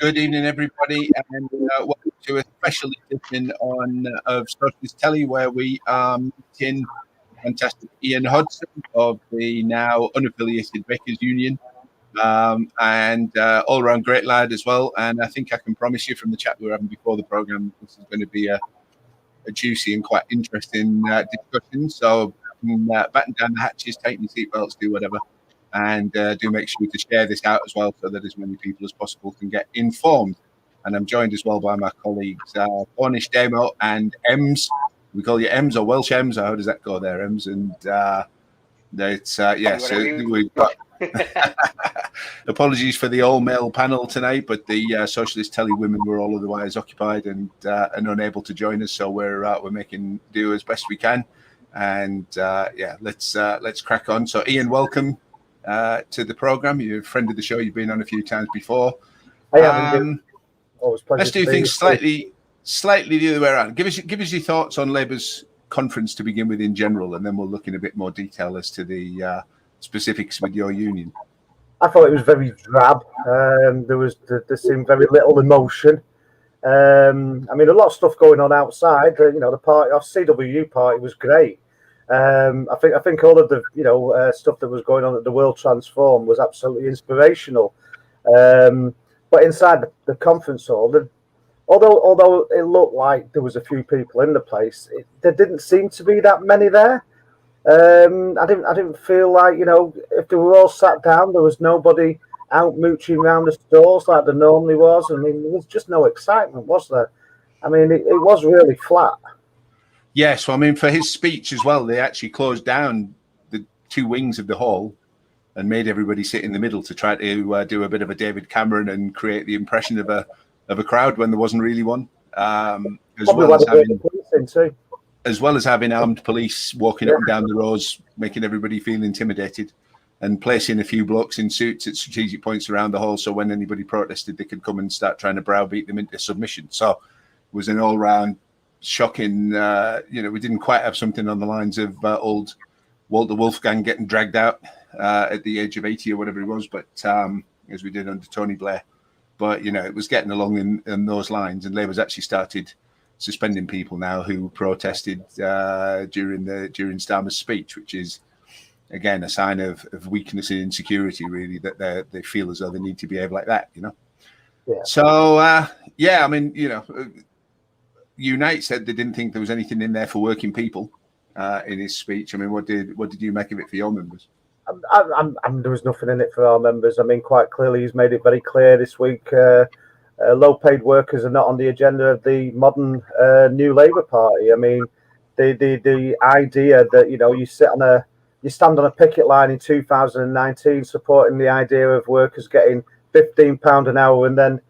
Good evening, everybody, and welcome to a special edition of Socialist Telly, where we are meeting fantastic Ian Hodson of the now unaffiliated Bakers Union, and all-round great lad as well. And I think I can promise you from the chat we were having before the programme, this is going to be a juicy and quite interesting discussion. So batten down the hatches, tighten your seatbelts, do whatever. And do make sure to share this out as well so that as many people as possible can get informed. And I'm joined as well by my colleagues, Cornish Demo and Ems. We call you Ems or Welsh Ems, or how does that go there, Ems? And it's, yeah, so we've got apologies for the all-male panel tonight, but the Socialist Telly women were all otherwise occupied and unable to join us, so we're making do as best we can. And yeah, let's crack on. So Ian, welcome to the program. You're a friend of the show. You've been on a few times before. Let's do things slightly the other way around. Give us your thoughts on Labour's conference to begin with in general, and then we'll look in a bit more detail as to the specifics with your union. I thought it was very drab. There seemed very little emotion. I mean, a lot of stuff going on outside. The party, our CWU party was great. I think all of the stuff that was going on at the World Transform was absolutely inspirational. But inside the conference hall, although it looked like there was a few people in the place, there didn't seem to be that many there. I didn't feel like if they were all sat down, there was nobody out mooching around the stalls like there normally was. I mean, there was just no excitement, was there? I mean, it was really flat. Yes, well, I mean, for his speech as well, they actually closed down the two wings of the hall and made everybody sit in the middle to try to do a bit of a David Cameron and create the impression of a crowd when there wasn't really one. As well as having armed police walking up and down the rows, making everybody feel intimidated, and placing a few blokes in suits at strategic points around the hall, so when anybody protested, they could come and start trying to browbeat them into submission. So it was an all-round shocking. We didn't quite have something on the lines of old Walter Wolfgang getting dragged out at the age of 80 or whatever it was, but as we did under Tony Blair. But it was getting along in those lines, and Labour's actually started suspending people now who protested during Starmer's speech, which is again a sign of weakness and insecurity, really, that they feel as though they need to behave like that. Yeah. So I mean, Unite said they didn't think there was anything in there for working people in his speech. I mean, what did you make of it for your members? There was nothing in it for our members. I mean, quite clearly, he's made it very clear this week. Low-paid workers are not on the agenda of the modern New Labour Party. I mean, the idea that you stand on a picket line in 2019 supporting the idea of workers getting £15 an hour, and then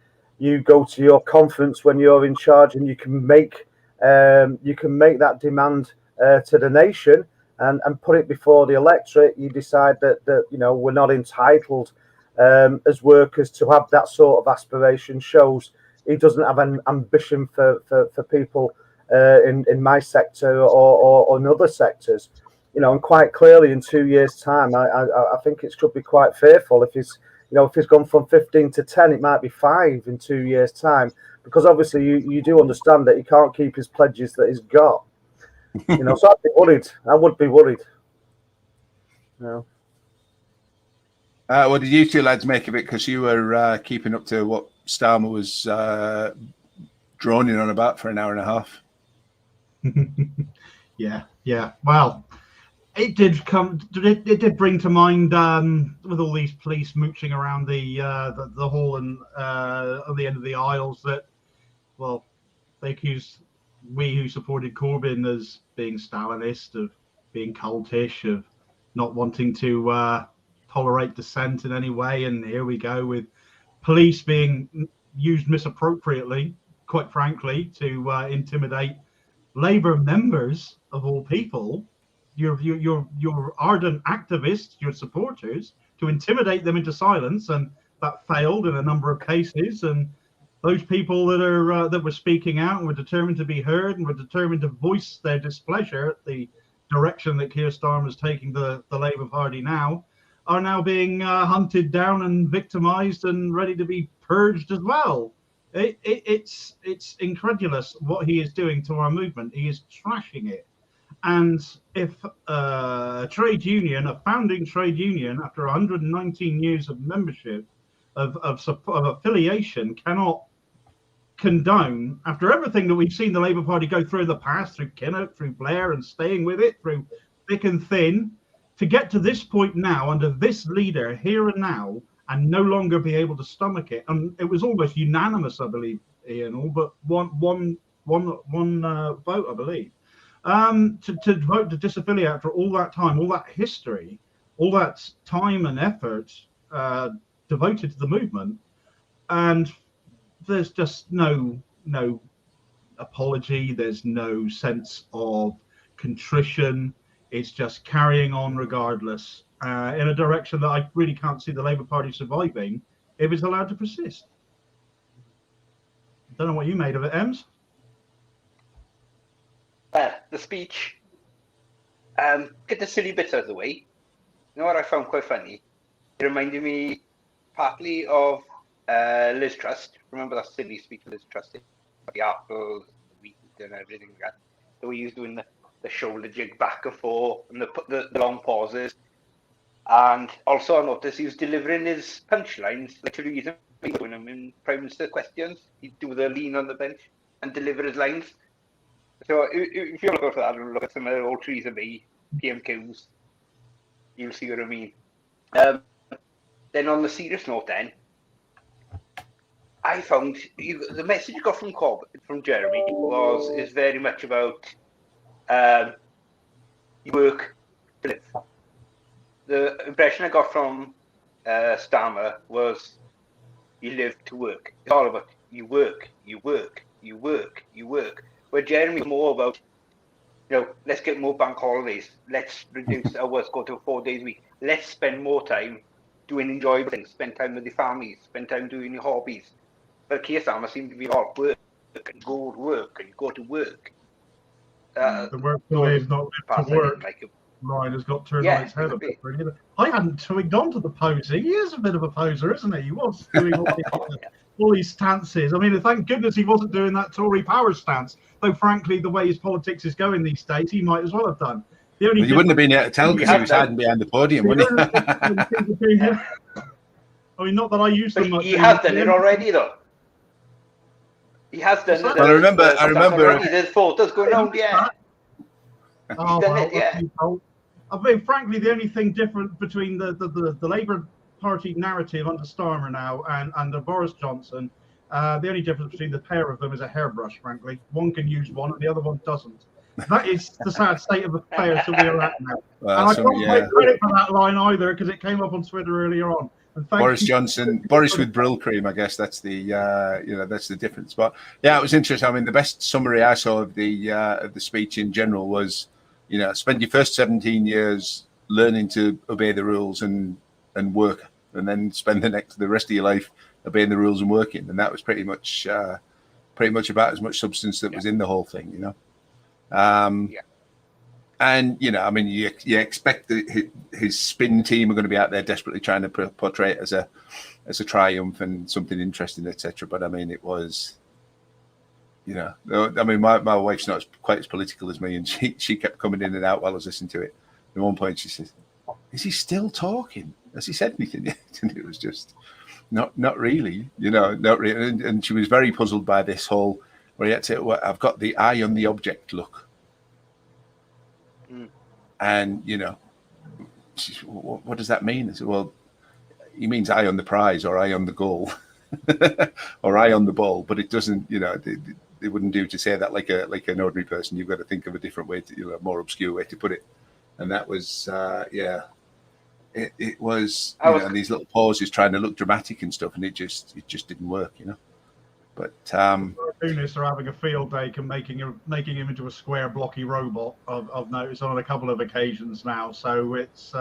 you go to your conference when you're in charge and you can make that demand to the nation and put it before the electorate. You decide that we're not entitled as workers to have that sort of aspiration. Shows he doesn't have an ambition for people in my sector or in other sectors. And quite clearly in 2 years' time, I think it could be quite fearful if he's gone from 15 to 10, it might be 5 in 2 years' time, because obviously you do understand that he can't keep his pledges that he's got. So I'd be worried. I would be worried. What did you two lads make of it? Because you were keeping up to what Starmer was droning on about for an hour and a half. Yeah. Well, it did bring to mind with all these police mooching around the hall and on the end of the aisles that, well, they accused we who supported Corbyn as being Stalinist, of being cultish, of not wanting to tolerate dissent in any way. And here we go with police being used misappropriately, quite frankly, to intimidate Labour members of all people. Your ardent activists, your supporters, to intimidate them into silence, and that failed in a number of cases. And those people that were speaking out and were determined to be heard and were determined to voice their displeasure at the direction that Keir Starmer is taking the Labour Party now, are now being hunted down and victimized and ready to be purged as well. It's incredulous what he is doing to our movement. He is trashing it. And if a trade union, a founding trade union, after 119 years of membership, of affiliation, cannot condone, after everything that we've seen the Labour Party go through in the past, through Kinnock, through Blair, and staying with it, through thick and thin, to get to this point now, under this leader, here and now, and no longer be able to stomach it. And it was almost unanimous, I believe, Ian, all but one vote, I believe. To vote to disaffiliate after all that time, all that history, all that time and effort devoted to the movement, and there's just no apology. There's no sense of contrition. It's just carrying on regardless in a direction that I really can't see the Labour Party surviving if it's allowed to persist. Don't know what you made of it, Ems. The speech, get the silly bits out of the way. You know what I found quite funny? It reminded me partly of Liz Truss. Remember that silly speech of Liz Truss? The apples, the wheat, and everything like that. The way he was doing the shoulder jig back and forth, and the long pauses. And also I noticed he was delivering his punchlines like Theresa May doing them in Prime Minister questions. He'd do the lean on the bench and deliver his lines. So if you look at that and look at some of the old Theresa May PMQs, you'll see what I mean. Then on the serious note then, I found the message you got from Jeremy is very much about you work to live. The impression I got from Starmer was you live to work. It's all about you work, you work, you work, you work. Where Jeremy's more about, let's get more bank holidays. Let's reduce hours, go to 4 days a week. Let's spend more time doing enjoyable things. Spend time with your families. Spend time doing your hobbies. But Keir Starmer seemed to be all work and go to work and go to work. The work to live, not live to work. Line has got turned on its head a bit. Really. I hadn't twigged onto the posing. He is a bit of a poser, isn't he? He was doing all these stances. I mean, thank goodness he wasn't doing that Tory power stance. Though, frankly, the way his politics is going these days, he might as well have done. The only you wouldn't have been able to tell because he was hiding behind the podium, wouldn't he? I mean, not that I used to much. He has done it already, though. He has done it. Well, I remember. There's photos going on, yeah. He's done it, yeah. I mean, frankly, the only thing different between the Labour Party narrative under Starmer now and under Boris Johnson, the only difference between the pair of them is a hairbrush, frankly. One can use one and the other one doesn't. That is the sad state of affairs that we are at now. Well, and I can't take credit for that line either because it came up on Twitter earlier on. Boris Johnson, Boris with Brill cream, I guess that's the that's the difference. But yeah, it was interesting. I mean, the best summary I saw of the speech in general was, spend your first 17 years learning to obey the rules and work, and then spend the rest of your life obeying the rules and working. And that was pretty much about as much substance that was in the whole thing, And I mean, you expect that his spin team are going to be out there desperately trying to portray it as a triumph and something interesting, etc. But I mean, it was, I mean, my wife's not quite as political as me, and she kept coming in and out while I was listening to it. At one point, she says, "Is he still talking? Has he said anything yet?" And it was just not really, not really. And she was very puzzled by this whole where he had to, I've got the eye on the object look. And, she said, what does that mean? I said, well, he means eye on the prize or eye on the goal or eye on the ball. But it doesn't, it wouldn't do to say that like an ordinary person. You've got to think of a different way, a more obscure way to put it. And that was, it was, and these little pauses trying to look dramatic and stuff. And it just didn't work, But cartoonists are having a field day and making him into a square blocky robot. I've noticed on a couple of occasions now. So it's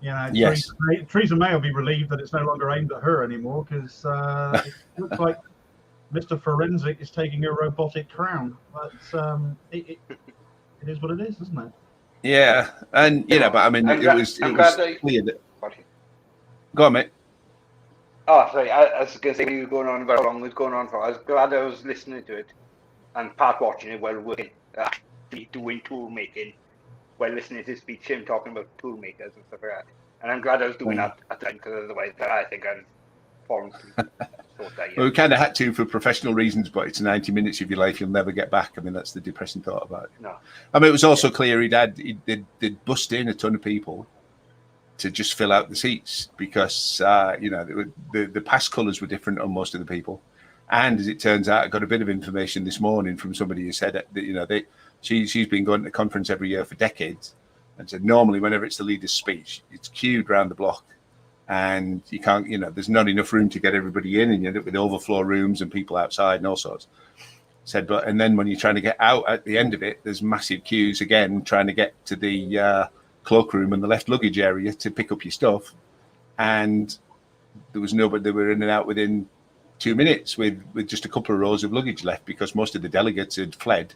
yes. Theresa May will be relieved that it's no longer aimed at her anymore because it looks like Mr. Forensic is taking a robotic crown. But it is what it is, isn't it? Yeah, and but I mean, it was clear that Sorry. Go on, mate. Oh, sorry. I was going to say you were going on about how long it was going on for. I was glad I was listening to it and part watching it while working, actually doing tool making, while listening to his speech, him talking about tool makers and stuff like that. And I'm glad I was doing that at the time, because otherwise I think I'd fallen asleep. So tired. Well, we kind of had to for professional reasons, but it's 90 minutes of your life you'll never get back. I mean, that's the depressing thought about it. No. I mean, it was also clear they'd bust in a ton of people to just fill out the seats, because the pass colours were different on most of the people, and as it turns out, I got a bit of information this morning from somebody who said that she's been going to the conference every year for decades, and said normally whenever it's the leader's speech, it's queued round the block, and you can't, there's not enough room to get everybody in, and you end up with overflow rooms and people outside and all sorts. Said, and then when you're trying to get out at the end of it, there's massive queues again trying to get to the cloakroom and the left luggage area to pick up your stuff, and there was nobody. They were in and out within 2 minutes with just a couple of rows of luggage left, because most of the delegates had fled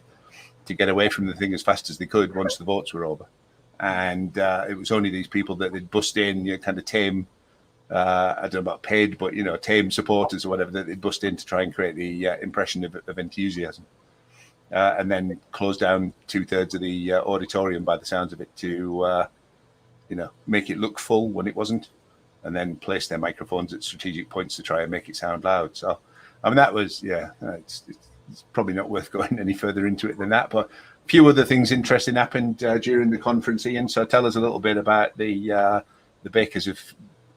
to get away from the thing as fast as they could once the votes were over, and it was only these people that they'd bust in, kind of tame, I don't know about paid, but tame supporters or whatever, that they'd bust in to try and create the impression of enthusiasm. And then close down 2/3 of the auditorium by the sounds of it to, make it look full when it wasn't, and then place their microphones at strategic points to try and make it sound loud. So, I mean, that was, it's probably not worth going any further into it than that. But a few other things interesting happened during the conference, Ian. So tell us a little bit about the Bakers of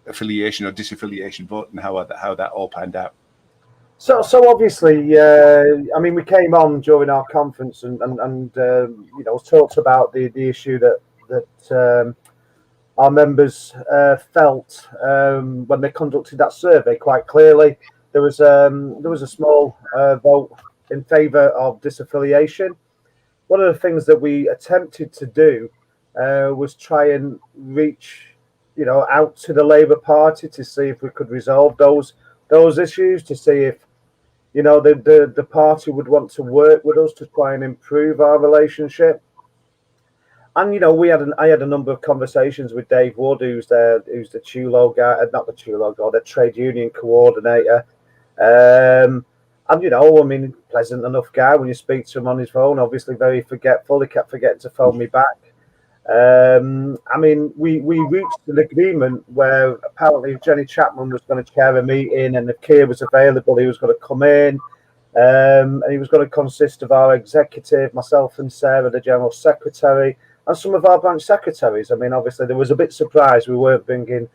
affiliation or disaffiliation vote and how that all panned out. So obviously, we came on during our conference and talked about the issue that our members felt when they conducted that survey. Quite clearly, there was a small vote in favour of disaffiliation. One of the things that we attempted to do was try and reach, out to the Labour Party to see if we could resolve those issues, to see if the party would want to work with us to try and improve our relationship. And I had a number of conversations with Dave Wood, who's the Chulo guy, not the Chulo guy, the trade union coordinator. Pleasant enough guy when you speak to him on his phone. Obviously, very forgetful. He kept forgetting to phone me back. We reached an agreement where apparently Jenny Chapman was going to chair a meeting, and if Keir was available, he was going to come in, and he was going to consist of our executive, myself and Sarah, the general secretary, and some of our branch secretaries. Obviously, there was a bit surprised we weren't bringing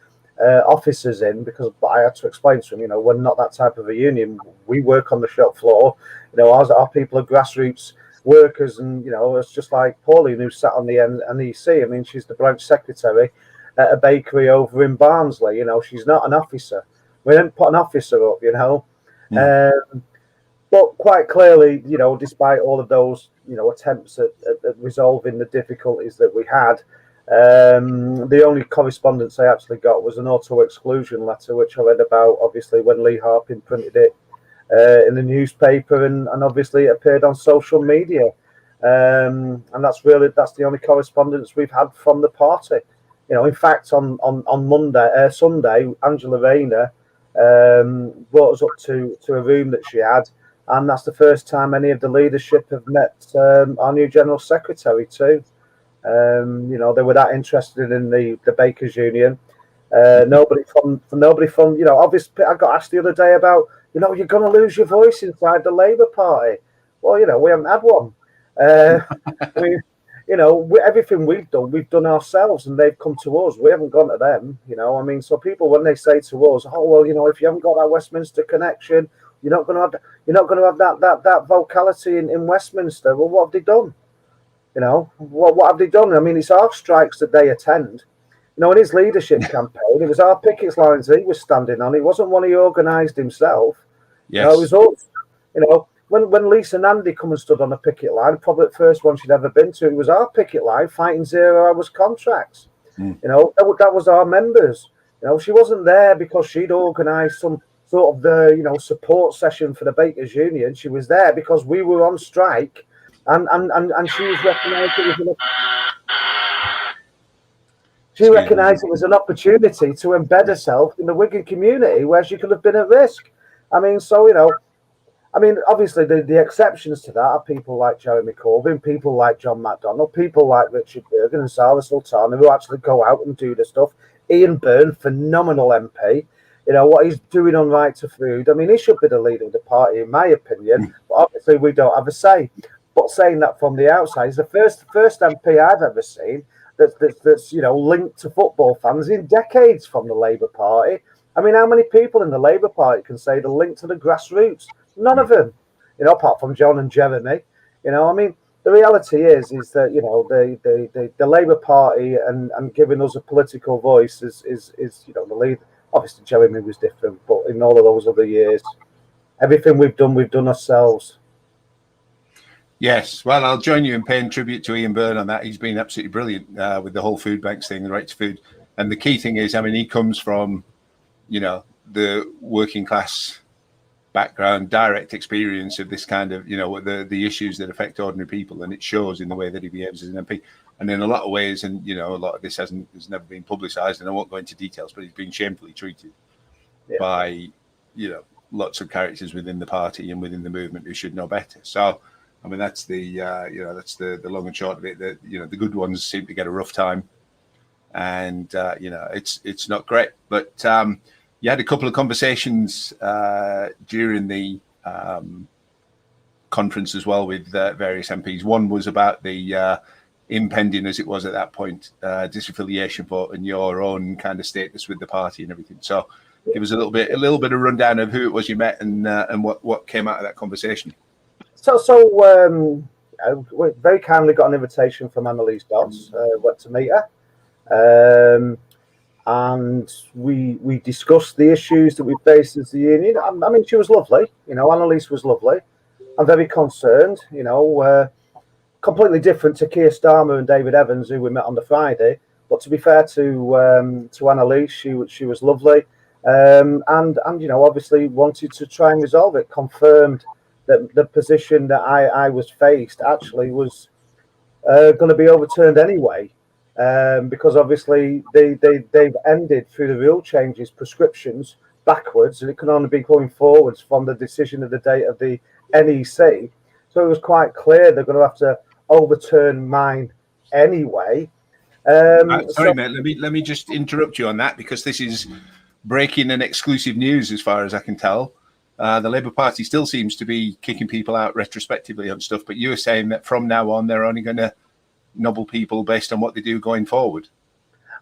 officers in, but I had to explain to him, we're not that type of a union. We work on the shop floor. Our people are grassroots workers, and it's just like Pauline, who sat on the NEC. She's the branch secretary at a bakery over in Barnsley. She's not an officer. We didn't put an officer up, but quite clearly, despite all of those attempts at resolving the difficulties that we had, the only correspondence I actually got was an auto exclusion letter, which I read about obviously when Lee Harpin printed it in the newspaper, and obviously it appeared on social media, and that's the only correspondence we've had from the party. In fact, on Sunday, Angela Rayner brought us up to a room that she had, and that's the first time any of the leadership have met our new general secretary too. They were that interested in the Bakers Union. Nobody from obviously, I got asked the other day about, you're going to lose your voice inside the Labour Party. Well, we haven't had one. Everything we've done ourselves, and they've come to us. We haven't gone to them. So people, when they say to us, "Oh, well, if you haven't got that Westminster connection, you're not going to have that vocality in Westminster." Well, what have they done? What have they done? It's our strikes that they attend. In his leadership campaign, it was our picket lines he was standing on. It wasn't one he organised himself. Yes. It was us. When Lisa Nandy come and stood on a picket line, probably the first one she'd ever been to, it was our picket line fighting 0 hours contracts. That was our members. She wasn't there because she'd organised some sort of support session for the Bakers Union. She was there because we were on strike, and she was recognised. she recognised it was an opportunity to embed herself in the Wigan community where she could have been at risk. I mean, so, obviously the exceptions to that are people like Jeremy Corbyn, people like John McDonnell, people like Richard Bergen and Sarah Sultana who actually go out and do the stuff. Ian Byrne, phenomenal MP. What he's doing on Right to Food. I mean, he should be the leader of the party, in my opinion. But obviously, we don't have a say. But saying that from the outside, he's the first MP I've ever seen that's linked to football fans in decades from the Labour Party. I mean, how many people in the Labour Party can say they're linked to the grassroots? None of them, apart from John and Jeremy. The reality is that the Labour Party and giving us a political voice is the lead. Obviously, Jeremy was different, but in all of those other years, everything we've done ourselves. Yes, well, I'll join you in paying tribute to Ian Byrne on that. He's been absolutely brilliant with the whole food banks thing, the Right to Food. And the key thing is, he comes from, the working class background, direct experience of this kind of, the issues that affect ordinary people. And it shows in the way that he behaves as an MP. And in a lot of ways, and, a lot of this has never been publicised, and I won't go into details, but he's been shamefully treated by, lots of characters within the party and within the movement who should know better. So, that's the that's the long and short of it. That the good ones seem to get a rough time, and it's not great. But you had a couple of conversations during the conference as well with various MPs. One was about the impending, as it was at that point, disaffiliation vote and your own kind of status with the party and everything. So, give us a little bit of rundown of who it was you met and what came out of that conversation. So we very kindly got an invitation from Annalise Dodds, went to meet her, and we discussed the issues that we faced as the union. I mean, she was lovely, Annalise was lovely. I'm very concerned, completely different to Keir Starmer and David Evans, who we met on the Friday. But to be fair to Annalise, she was lovely, and obviously wanted to try and resolve it. Confirmed that the position that I was faced actually was going to be overturned anyway, because obviously they've ended through the rule changes prescriptions backwards, and it can only be going forwards from the decision of the date of the NEC. So it was quite clear they're going to have to overturn mine anyway. Sorry, mate. Let me just interrupt you on that, because this is breaking and exclusive news as far as I can tell. The Labour Party still seems to be kicking people out retrospectively on stuff, but you were saying that from now on they're only going to nobble people based on what they do going forward.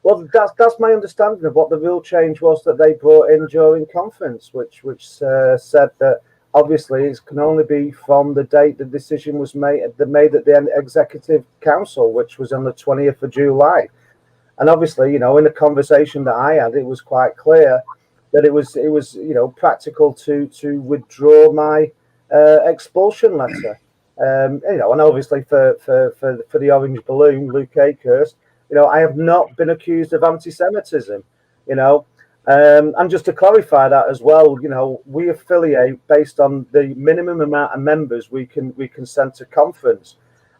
Well, that's my understanding of what the rule change was that they brought in during conference, which said that obviously it can only be from the date the decision was made at the Executive Council, which was on the 20th of July. And obviously, in the conversation that I had, it was quite clear that it was practical to withdraw my expulsion letter. And obviously for the orange balloon, Luke Akehurst, I have not been accused of anti-Semitism, and just to clarify that as well, we affiliate based on the minimum amount of members we can send to conference.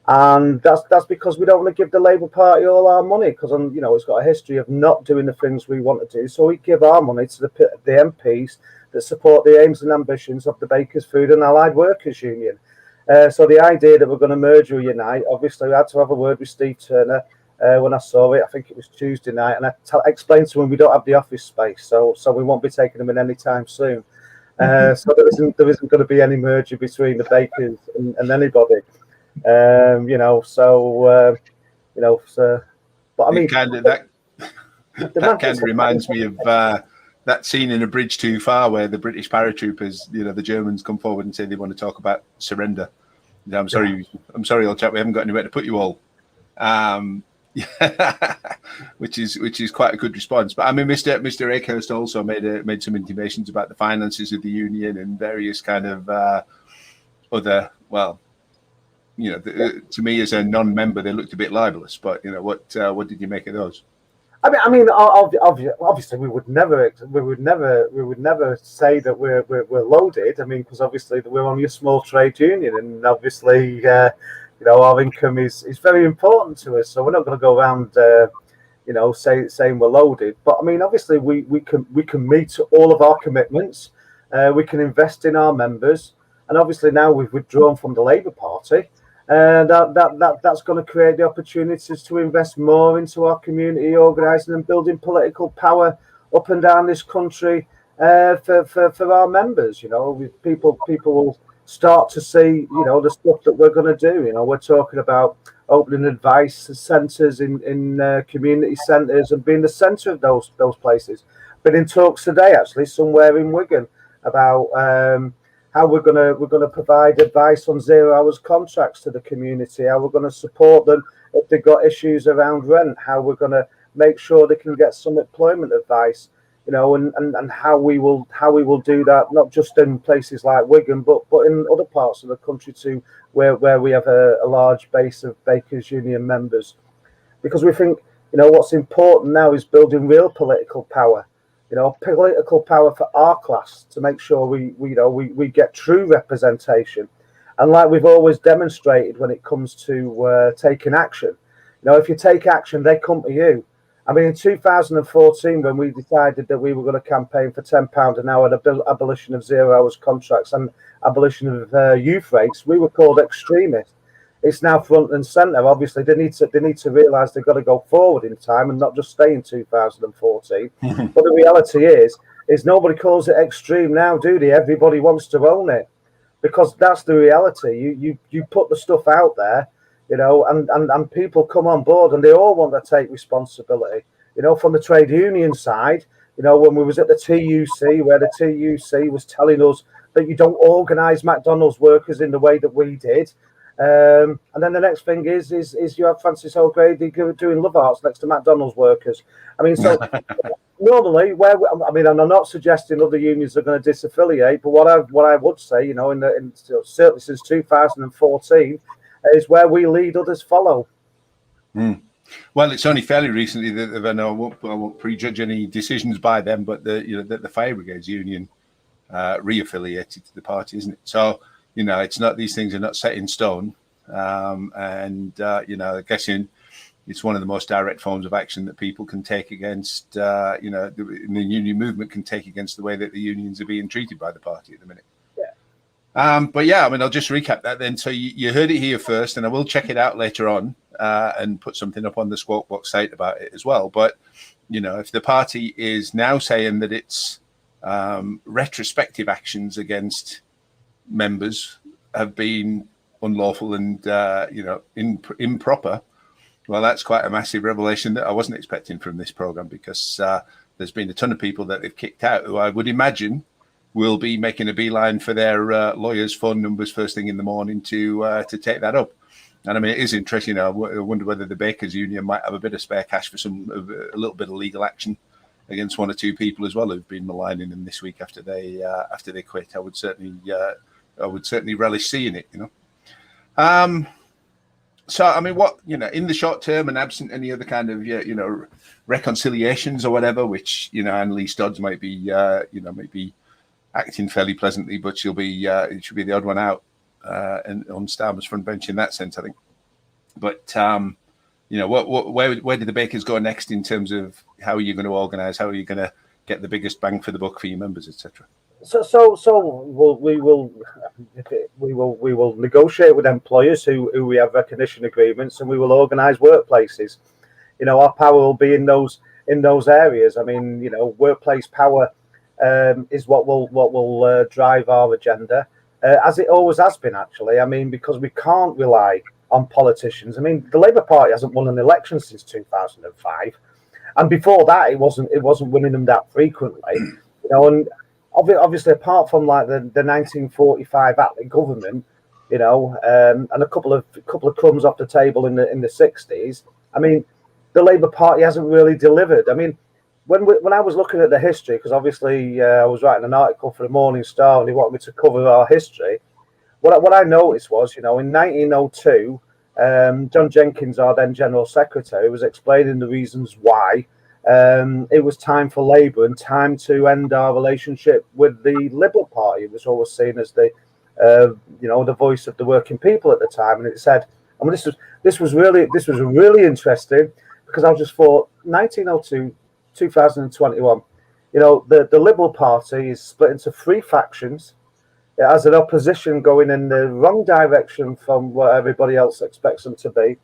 And that's because we don't want to give the Labour Party all our money, because it's got a history of not doing the things we want to do. So we give our money to the MPs that support the aims and ambitions of the Bakers Food and Allied Workers Union. So the idea that we're going to merge or unite, obviously I had to have a word with Steve Turner when I saw it. I think it was Tuesday night, and I explained to him we don't have the office space, so we won't be taking them in any time soon. So there isn't going to be any merger between the Bakers and anybody. But I mean, that kind of reminds me of that scene in A Bridge Too Far where the British paratroopers, the Germans come forward and say they want to talk about surrender. I'm sorry, old chap, we haven't got anywhere to put you all. Which is quite a good response. But I mean, Mr. Akehurst also made some intimations about the finances of the union and various kind of other, well, to me as a non-member, they looked a bit libelous. But what did you make of those? I mean, obviously, we would never say that we're loaded. I mean, because obviously we're only a small trade union, and obviously, our income is very important to us. So we're not going to go around, saying we're loaded. But I mean, obviously, we can meet all of our commitments. We can invest in our members, and obviously now we've withdrawn from the Labour Party. That's going to create the opportunities to invest more into our community organising and building political power up and down this country for our members. People will start to see the stuff that we're going to do. We're talking about opening advice centres in community centres and being the centre of those places. Been in talks today actually somewhere in Wigan about how we're gonna provide advice on 0 hours contracts to the community, how we're going to support them if they've got issues around rent, how we're going to make sure they can get some employment advice, and how we will do that not just in places like Wigan but in other parts of the country too, where we have a large base of Bakers Union members, because we think what's important now is building real political power. Political power for our class to make sure we get true representation, and like we've always demonstrated when it comes to taking action. If you take action, they come to you. I mean, in 2014, when we decided that we were going to campaign for £10 an hour, the abolition of 0 hours contracts and abolition of youth rates, we were called extremists. It's now front and centre. Obviously, they need to realise they've got to go forward in time and not just stay in 2014. But the reality is nobody calls it extreme now, do they? Everybody wants to own it, because that's the reality. You put the stuff out there, and people come on board and they all want to take responsibility. From the trade union side, when we was at the TUC, where the TUC was telling us that you don't organise McDonald's workers in the way that we did. And then the next thing is you have Francis O'Grady doing love arts next to McDonald's workers. I mean, so normally, and I'm not suggesting other unions are going to disaffiliate, but what I would say, certainly since 2014, is where we lead, others follow. Mm. Well, it's only fairly recently that I won't prejudge any decisions by them, but the Fire Brigades Union re-affiliated to the party, isn't it? So. It's not, these things are not set in stone. I guess it's one of the most direct forms of action that people can take against, the union movement can take against the way that the unions are being treated by the party at the minute. Yeah. But yeah, I mean, I'll just recap that then. So you heard it here first, and I will check it out later on and put something up on the Squawk Box site about it as well. But, if the party is now saying that it's retrospective actions against members have been unlawful and improper, well, that's quite a massive revelation that I wasn't expecting from this program, because there's been a ton of people that they've kicked out who I would imagine will be making a beeline for their lawyers' phone numbers first thing in the morning to take that up. And I mean, it is interesting. I wonder whether the Bakers Union might have a bit of spare cash for a little bit of legal action against one or two people as well who've been maligning them this week after they quit. I would certainly relish seeing it, So, I mean, what, in the short term and absent any other kind of, reconciliations or whatever, which, Annalise Dodds might be acting fairly pleasantly, but she'll be the odd one out and on Starmer's front bench in that sense, I think. But, where do the Bakers go next in terms of how are you going to organise? How are you going to get the biggest bang for the buck for your members, etc.? So we will negotiate with employers who we have recognition agreements, and we will organise workplaces. Our power will be in those areas. I mean, workplace power is what will drive our agenda, as it always has been, actually. I mean, because we can't rely on politicians. I mean, the Labour Party hasn't won an election since 2005, and before that, it wasn't winning them that frequently. And obviously, apart from like the 1945 Attlee government, and a couple of crumbs off the table in the 60s, I mean, the Labour Party hasn't really delivered. I mean, when I was looking at the history, because obviously I was writing an article for the Morning Star and they wanted me to cover our history, what I noticed was, in 1902, John Jenkins, our then General Secretary, was explaining the reasons why it was time for Labour and time to end our relationship with the Liberal Party. It was always seen as the voice of the working people at the time. And it said, I mean, this was really interesting, because I just thought 1902, 2021, the Liberal Party is split into three factions. It has an opposition going in the wrong direction from what everybody else expects them to be.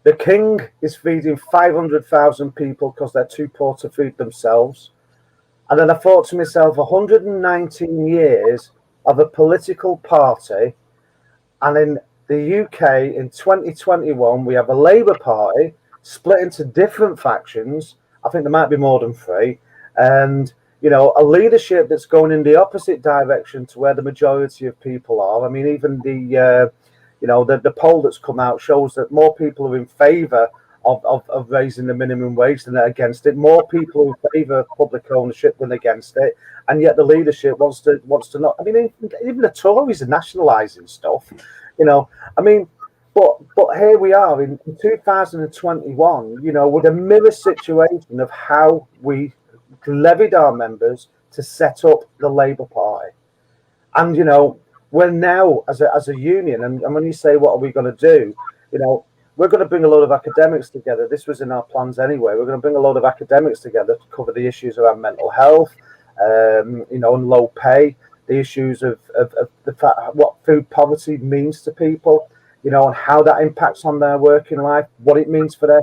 The King is feeding 500,000 people because they're too poor to feed themselves. And then I thought to myself, 119 years of a political party, and in the UK in 2021, we have a Labour Party split into different factions. I think there might be more than three. And, a leadership that's going in the opposite direction to where the majority of people are. I mean, even the poll that's come out shows that more people are in favour of raising the minimum wage than against it. More people are in favour of public ownership than against it. And yet the leadership wants to not. I mean, even the Tories are nationalising stuff. But here we are in 2021, with a mirror situation of how we levied our members to set up the Labour Party. And, we're now, as a union, and when you say, what are we going to do? We're going to bring a lot of academics together. This was in our plans anyway. We're going to bring a lot of academics together to cover the issues around mental health, and low pay, the issues of the fact what food poverty means to people, and how that impacts on their working life, what it means for their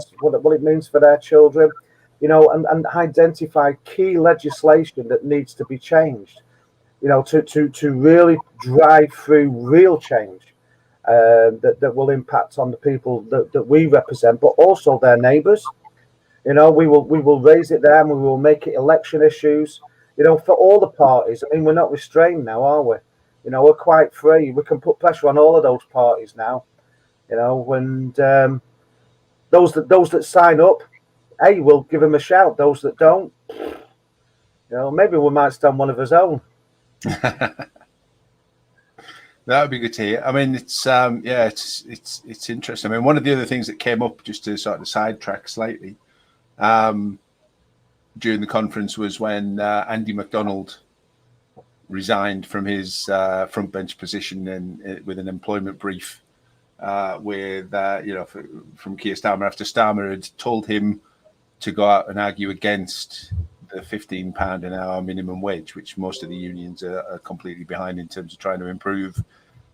children, and identify key legislation that needs to be changed, to really drive through real change that will impact on the people that we represent, but also their neighbours. We will raise it there, and we will make it election issues, for all the parties. I mean, we're not restrained now, are we? We're quite free. We can put pressure on all of those parties now. And those that sign up, hey, we'll give them a shout. Those that don't, maybe we might stand one of his own. That would be good to hear. I mean, it's interesting. I mean, one of the other things that came up, just to sort of sidetrack slightly, during the conference was when Andy MacDonald resigned from his front bench position and with an employment brief from Keir Starmer, after Starmer had told him to go out and argue against the £15 an hour minimum wage, which most of the unions are completely behind in terms of trying to improve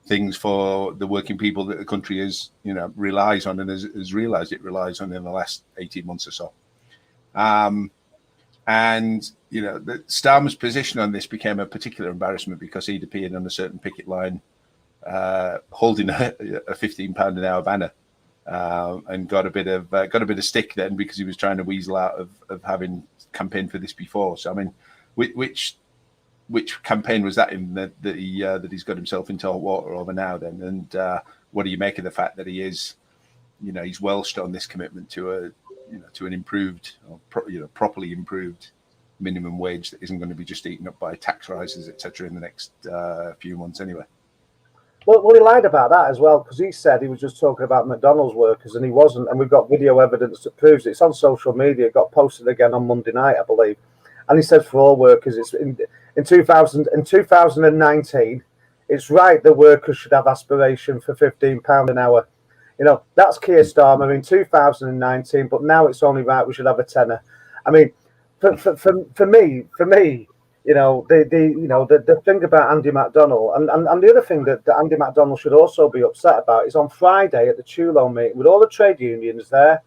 things for the working people that the country relies on and has realised it relies on in the last 18 months or so. The Starmer's position on this became a particular embarrassment because he'd appeared on a certain picket line holding a £15 an hour banner, and got a bit of stick then because he was trying to weasel out of having campaigned for this before. So I mean, which campaign was that in that he's got himself into hot water over now then? And what do you make of the fact that he is, he's welched on this commitment to an improved, properly improved minimum wage that isn't going to be just eaten up by tax rises, etc. in the next few months anyway? Well, he lied about that as well, because he said he was just talking about McDonald's workers, and he wasn't. And we've got video evidence that proves it. It's on social media. It got posted again on Monday night, I believe. And he said for all workers, it's in 2019, it's right that workers should have aspiration for £15 an hour. That's Keir Starmer in 2019, but now it's only right we should have a tenner. I mean, for me, the thing about Andy MacDonald, and the other thing that Andy MacDonald should also be upset about is on Friday at the Chulo meeting with all the trade unions there,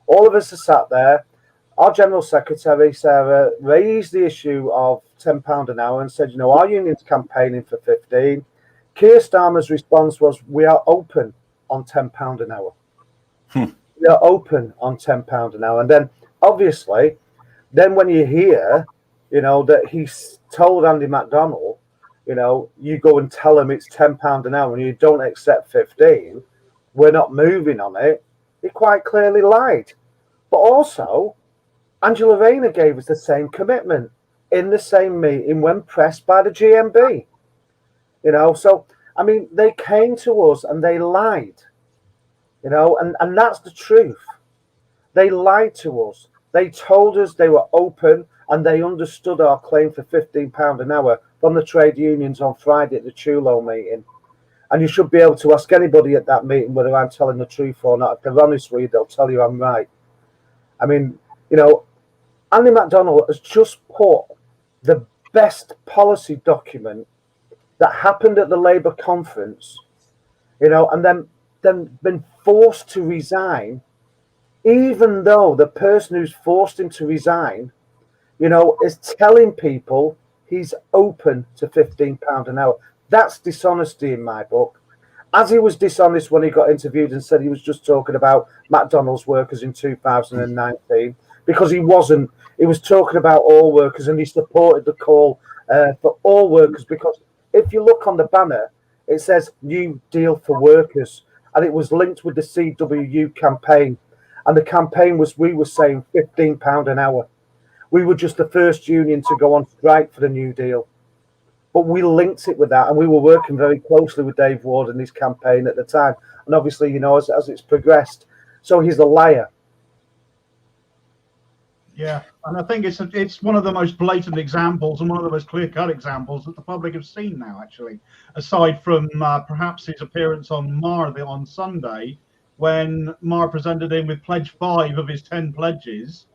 all of us are sat there. Our General Secretary, Sarah, raised the issue of £10 an hour and said, our union's campaigning for 15. Keir Starmer's response was, we are open on £10 an hour. We are open on £10 an hour. And then, obviously, when you hear, that he's told Andy MacDonald, you go and tell him it's £10 an hour and you don't accept 15, we're not moving on it, he quite clearly lied. But also, Angela Rayner gave us the same commitment in the same meeting when pressed by the GMB. So, I mean, they came to us and they lied, and that's the truth. They lied to us. They told us they were open and they understood our claim for £15 an hour from the trade unions on Friday at the Chulo meeting. And you should be able to ask anybody at that meeting whether I'm telling the truth or not. If they're honest with you, they'll tell you I'm right. I mean, you know, Andy McDonald has just put the best policy document that happened at the Labour conference, you know, and then been forced to resign, even though the person who's forced him to resign, you know, is telling people he's open to £15 an hour. That's dishonesty in my book. As he was dishonest when he got interviewed and said he was just talking about McDonald's workers in 2019, because he wasn't. He was talking about all workers, and he supported the call for all workers, because if you look on the banner, it says New Deal for Workers, and it was linked with the CWU campaign. And the campaign was, we were saying £15 an hour. We were just the first union to go on strike for the New Deal. But we linked it with that, and we were working very closely with Dave Ward in his campaign at the time. And obviously, you know, as it's progressed, so he's a liar. Yeah, and I think it's one of the most blatant examples and one of the most clear-cut examples that the public have seen now, actually, aside from perhaps his appearance on Mar on Sunday, when Mar presented him with pledge 5 of his 10 pledges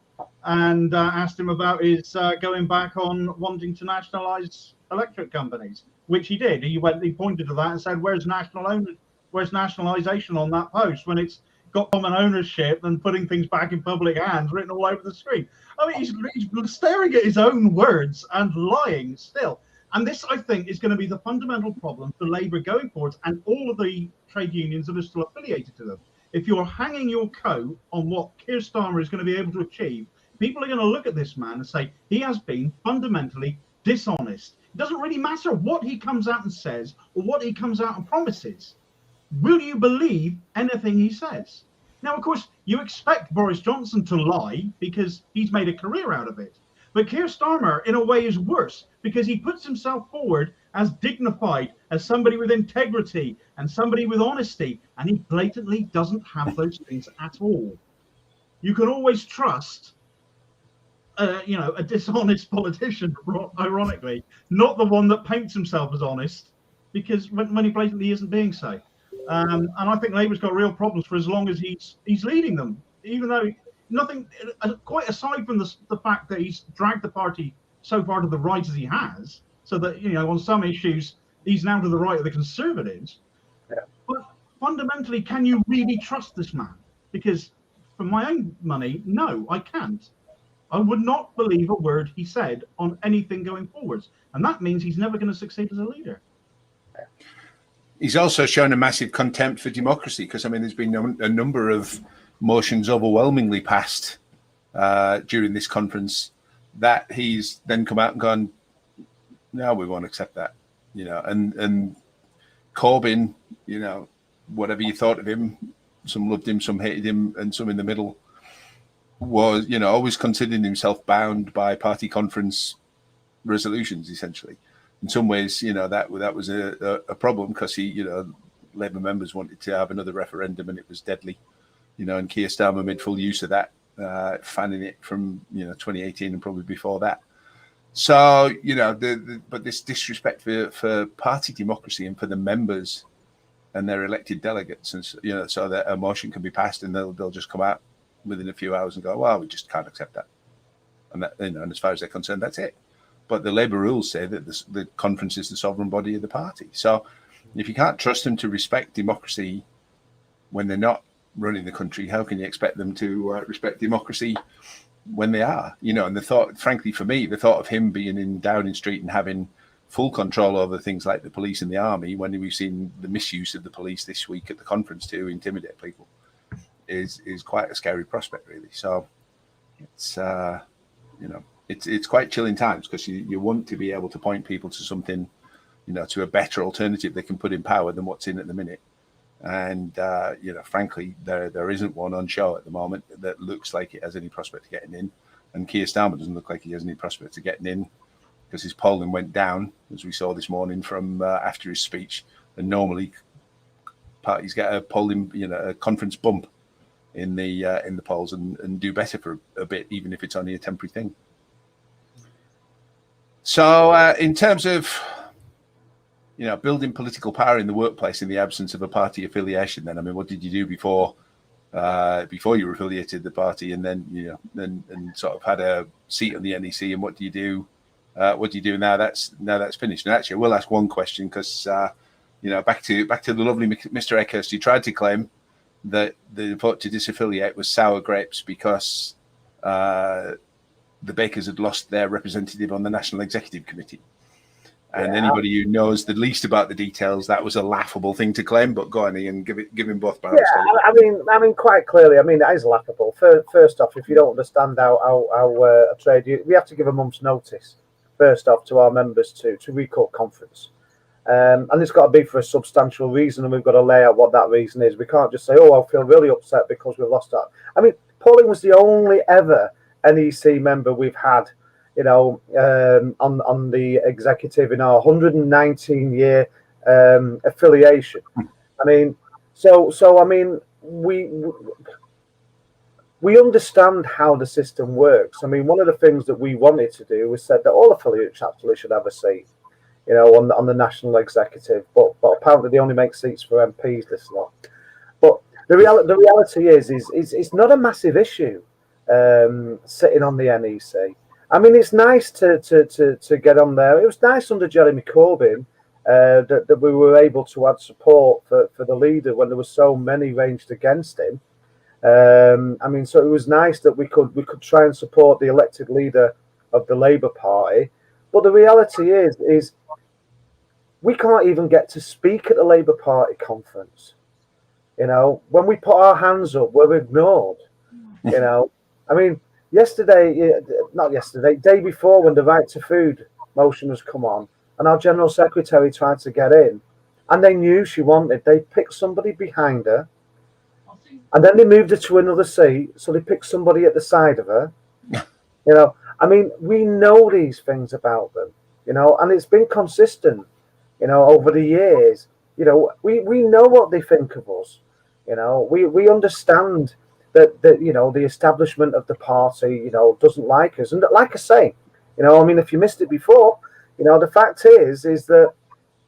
and asked him about his going back on wanting to nationalise electric companies, which he did. He pointed to that and said, "Where's nationalisation on that post when it's got common ownership and putting things back in public hands written all over the screen?" I mean, he's staring at his own words and lying still. And this, I think, is going to be the fundamental problem for Labour going forward, and all of the trade unions that are still affiliated to them. If you're hanging your coat on what Keir Starmer is going to be able to achieve, people are going to look at this man and say he has been fundamentally dishonest. It doesn't really matter what he comes out and says or what he comes out and promises. Will you believe anything he says? Now, of course, you expect Boris Johnson to lie because he's made a career out of it. But Keir Starmer, in a way, is worse because he puts himself forward as dignified, as somebody with integrity and somebody with honesty, and he blatantly doesn't have those things at all. You can always trust, you know, a dishonest politician, ironically, not the one that paints himself as honest, because when he blatantly isn't being so. And I think Labour's got real problems for as long as he's leading them, even though nothing, quite aside from the fact that he's dragged the party so far to the right as he has, so that, you know, on some issues he's now to the right of the Conservatives. Yeah. But fundamentally, can you really trust this man? Because for my own money, no, I can't. I would not believe a word he said on anything going forwards, and that means he's never going to succeed as a leader. He's also shown a massive contempt for democracy, because, I mean, there's been a number of motions overwhelmingly passed during this conference that he's then come out and gone, no, we won't accept that, you know. And Corbyn, you know, whatever you thought of him, some loved him, some hated him, and some in the middle, was, you know, always considering himself bound by party conference resolutions, essentially. In some ways, you know, that was a problem, because he, you know, Labour members wanted to have another referendum and it was deadly, you know, and Keir Starmer made full use of that, fanning it from, you know, 2018 and probably before that. So, you know, but this disrespect for party democracy and for the members and their elected delegates, and, you know, so that a motion can be passed and they'll just come out within a few hours and go, well, we just can't accept that. And that, you know, and as far as they're concerned, that's it. But the Labour rules say that the conference is the sovereign body of the party. So if you can't trust them to respect democracy when they're not running the country, how can you expect them to respect democracy when they are? You know, and the thought, frankly, for me, the thought of him being in Downing Street and having full control over things like the police and the army, when we've seen the misuse of the police this week at the conference to intimidate people, is quite a scary prospect, really. So it's, you know, it's quite chilling times, because you want to be able to point people to something, you know, to a better alternative they can put in power than what's in at the minute. And, you know, frankly, there isn't one on show at the moment that looks like it has any prospect of getting in. And Keir Starmer doesn't look like he has any prospect of getting in, because his polling went down, as we saw this morning from after his speech. And normally parties get a polling, you know, a conference bump in the polls and do better for a bit, even if it's only a temporary thing. So in terms of building political power in the workplace in the absence of a party affiliation. Then, I mean, what did you do before you were affiliated to the party, and then and sort of had a seat on the NEC? And what do you do? What do you do now? That's finished. And actually, I will ask one question because back to the lovely Mr. Eckhurst, who tried to claim that the vote to disaffiliate was sour grapes because the Bakers had lost their representative on the National Executive Committee. And anybody who knows the least about the details, that was a laughable thing to claim. But go on, Ian, give him both barrels. Yeah, I mean, quite clearly, I mean, that is laughable. First off, if you don't understand how a trade, we have to give a month's notice. First off, to our members to recall conference, and it's got to be for a substantial reason, and we've got to lay out what that reason is. We can't just say, "Oh, I feel really upset because we lost that." I mean, Pauline was the only ever NEC member we've had. On the executive in our 119-year affiliation. I mean, so I mean, we understand how the system works. I mean, one of the things that we wanted to do was said that all affiliates actually should have a seat, on the national executive. But apparently they only make seats for MPs. This lot. But the reality is it's not a massive issue sitting on the NEC. I mean, it's nice to get on there. It was nice under Jeremy Corbyn that we were able to add support for the leader when there were so many ranged against him. I mean, so it was nice that we could try and support the elected leader of the Labour Party. But the reality is we can't even get to speak at the Labour Party conference. When we put our hands up, we're ignored. I mean, day before, when the Right to Food motion has come on, and our General Secretary tried to get in, and they knew she wanted, they picked somebody behind her, and then they moved her to another seat, so they picked somebody at the side of her. I mean, we know these things about them, and it's been consistent, over the years. We know what they think of us. We understand that the establishment of the party, doesn't like us. And like I say, I mean, if you missed it before, the fact is that,